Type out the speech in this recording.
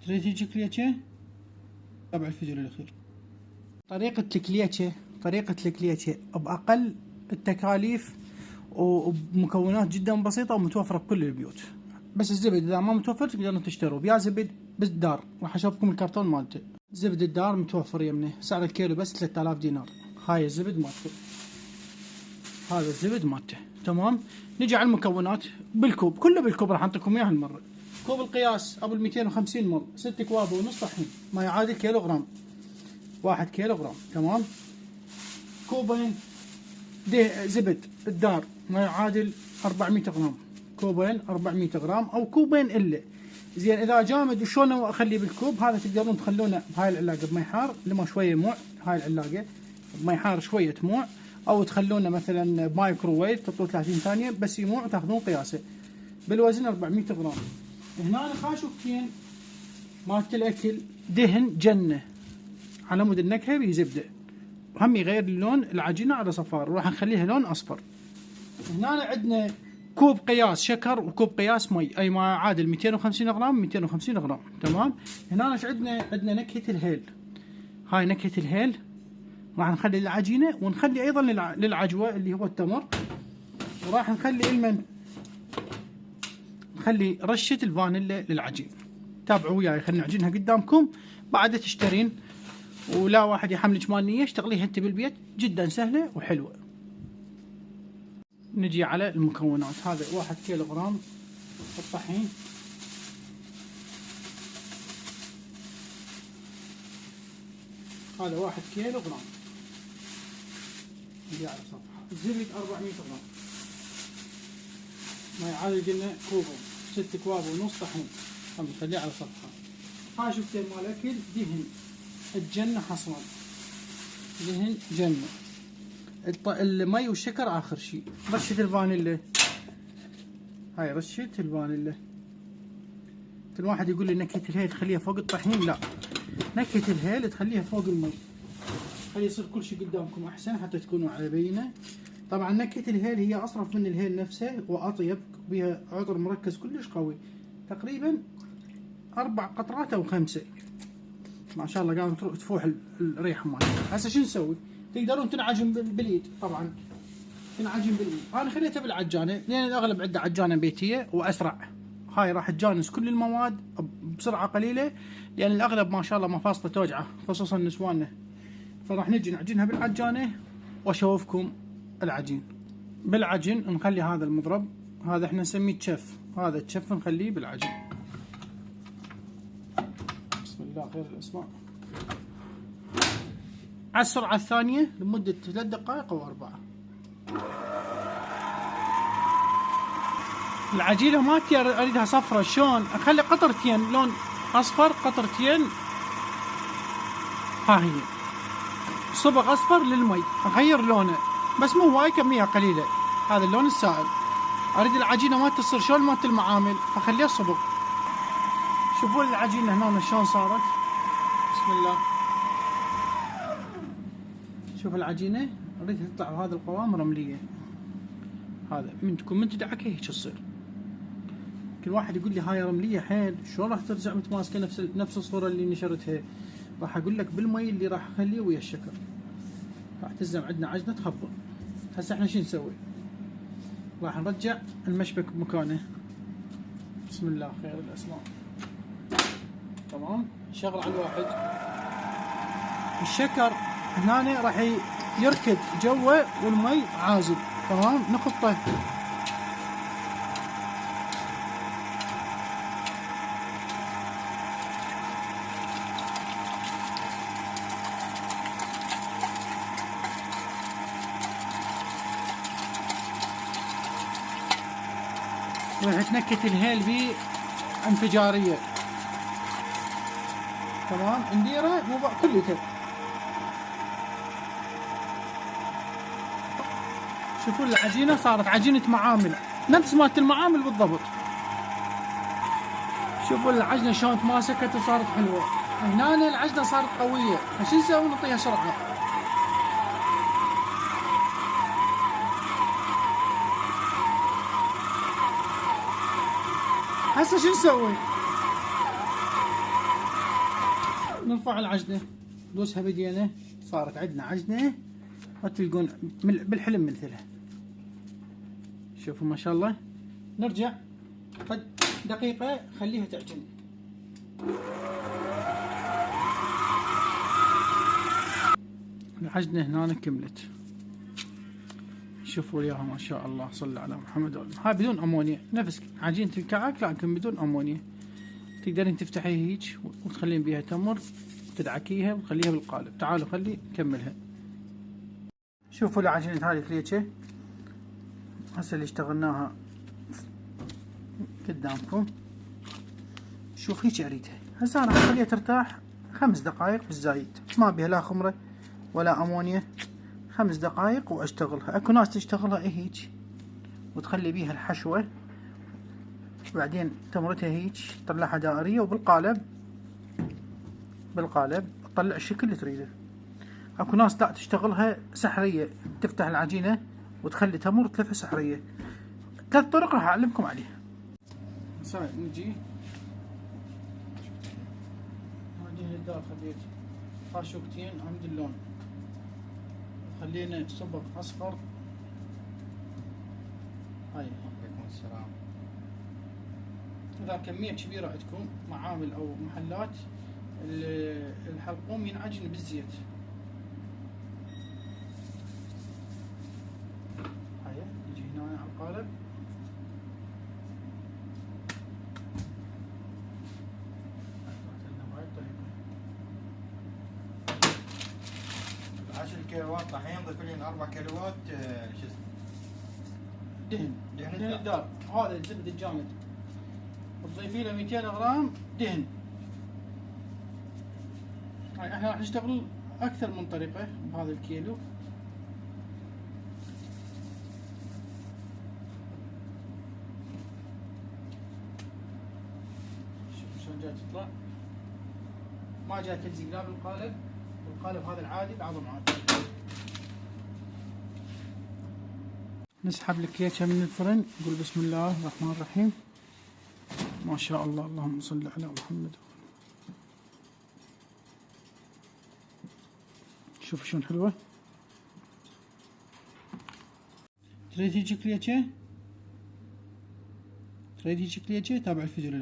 تريد تجيك كليتشة؟ تابع الفيديو للأخير. طريقة الكليتشة بأقل التكاليف وبمكونات جدا بسيطة ومتوفرة بكل البيوت. بس الزبد إذا ما متوفر تقدرون تشتروا بيا زبد بالدار، راح أشوفكم الكرتون مالته. زبد الدار متوفر يمنه، سعر الكيلو بس 3000 دينار. هاي الزبد مالته، هذا الزبد مالته. تمام. نجي على المكونات بالكوب، كله بالكوب راح أعطيكم إياه هالمرة. كوب القياس أبو 250 مل، 6 كواب ونص طحين، ما يعادل كيلو غرام، 1 كيلو غرام. تمام. كوبين زبد الدار ما يعادل 400 غرام، كوبين 400 غرام او كوبين الا. زين اذا جامد وشلون اخليه بالكوب، هذا تقدرون تخلونه بهاي العلاقه بمي حار لما شويه موع، هاي العلاقه بمي حار شويه موع، او تخلونه مثلا بمايكروويف تحطوه 30 ثانيه بس يموع وتاخذون قياسه. بالوزن 400 غرام. هنا خاشوكتين مالت الاكل دهن جنه على مود النكهه بزبده، هم يغير اللون العجينه على صفار، وراح نخليها لون اصفر. هنا عندنا كوب قياس شكر وكوب قياس مي، اي ما يعادل 250 غرام 250 غرام. تمام. هنا ايش عندنا نكهه الهيل، هاي نكهه الهيل راح نخلي العجينه، ونخلي ايضا للعجوه اللي هو التمر، وراح نخلي نخلي رشه الفانيلا للعجين. تابعوا وياي، خلينا نعجنها قدامكم بعد تشترين، ولا واحد يحملك مال نيه، اشتغليها انت بالبيت جدا سهله وحلوه. نجي على المكونات. هذا 1 كيلو غرام الطحين، هذا 1 كيلو غرام. نجي على صفحه. الزبد 400 غرام ما يعادل قلنا كوبين، 6 كواب ونص طحين. نخليه على صفحه. هاي شفتين مال اكل دهن الجنه حصان، دهن جنه. المي والشكر اخر شيء. رشه الفانيلا، هاي رشه الفانيلا. الواحد يقول لي نكهه الهيل تخليها فوق الطحين، لا، نكهه الهيل تخليها فوق المي، خلي يصير كل شيء قدامكم احسن حتى تكونوا على بينه. طبعا نكهه الهيل هي اصرف من الهيل نفسه واطيب، بها عطر مركز كلش قوي، تقريبا 4 قطرات او 5 ما شاء الله قامت تفوح الريحه مالتها. هسه شو نسوي؟ تقدرون تنعجن باليد، طبعا تنعجن باليد. انا خليتها بالعجانه لان الاغلب عنده عجانه بيتيه واسرع. هاي راح تجانس كل المواد بسرعه قليله، لان الاغلب ما شاء الله مفاصله توجعه خصوصا نسواننا، فراح نجي نعجنها بالعجانه واشوفكم العجين. بالعجن نخلي هذا المضرب، هذا احنا نسميه تشف، هذا التشف نخليه بالعجن. بسم الله خير الاسماء. على السرعة الثانية لمدة 3 دقائق أو 4. العجينة مالتي أريدها صفرة، شلون؟ أخلي قطرتين لون أصفر، قطرتين ها هي صبغ أصفر للمي، أغير لونه بس مو هواي، كمية قليلة، هذا اللون السائل. أريد العجينة مالتي تصير شلون مالت المعامل، فخليها صبغ. شوفوا العجينة هنا شلون صارت. بسم الله. شوف العجينة اريدها تطلع بهذا القوام رملية، هذا من تدعكها هيك تصير. كل واحد يقول لي هاي رملية حيل، شلون راح ترجع متماسكة نفس الصورة اللي نشرتها؟ راح اقول لك بالمي اللي راح اخليه ويا الشكر راح تلزم عندنا عجنة تخبط. هسه احنا شو نسوي؟ راح نرجع المشبك بمكانه. بسم الله خير الاسماء. تمام. شغل على الواحد. الشكر هنا راح يركد جوا والمي عازل. تمام. نخطه راح تنكت الهيل بيه انفجارية. تمام. نديره مو كليته. شوفوا العجينة صارت عجينة معامل، نفس مالت المعامل بالضبط. شوفوا العجنة شلون تماسكت وصارت حلوة. هنا العجنة صارت قوية، فشو نسوي؟ نعطيها سرعة. هسه شو نسوي؟ نرفع العجنة، ندوسها بدينا، صارت عندنا عجنة ما تلقون بالحلم مثلها. شوفوا ما شاء الله. نرجع قد دقيقة خليها تعجن. العجنة هنا كملت، شوفوا وياها ما شاء الله، صلى على محمد. هاي بدون امونيا، نفس عجينة الكعك لكن بدون امونيا. تقدرين تفتحيها هيك وتخلين بيها تمر، تدعكيها وتخليها بالقالب. تعالوا خلي نكملها. شوفوا العجينة هذه كليتشة هسه اللي اشتغلناها قدامكم. شوف هيك اريدها. هسه انا اخليها ترتاح 5 دقائق بالزايد، ما بيها لا خمرة ولا امونيا. 5 دقائق واشتغلها. اكو ناس تشتغلها هيك وتخلي بيها الحشوة، وبعدين تمرتها هيك تطلعها دائرية وبالقالب تطلع الشكل اللي تريده. اكو ناس لا تشتغلها سحرية، تفتح العجينة وتخلي تمر تلفها سحرية. 3 طرق راح اعلمكم عليها. هسه نجي عجينة الدار خليت خاشوقتين عند اللون، خلينا صبغ اصفر. هاي عليكم السلام. اذا كمية كبيرة عندكم معامل او محلات، الحلقوم ينعجن بالزيت. هاي نجي هنا على القالب، ال10 كيلوات طحين ضيف لي 4 كيلوات شو اسمه دهن الدار. هذا الزبد الجامد تضيفي له 200 غرام دهن. هاي احنا راح نشتغل اكثر من طريقة بهذا الكيلو. شوف شلون جاي تطلع، ما جاي تلزق لا بالقالب. القالب هذا العادي بعظم عادي. نسحب الكيكة من الفرن، نقول بسم الله الرحمن الرحيم. ما شاء الله، اللهم صل على محمد. شوف شلون حلوة. تريد هيجي كليكة؟ تابع الفيديو للآخر.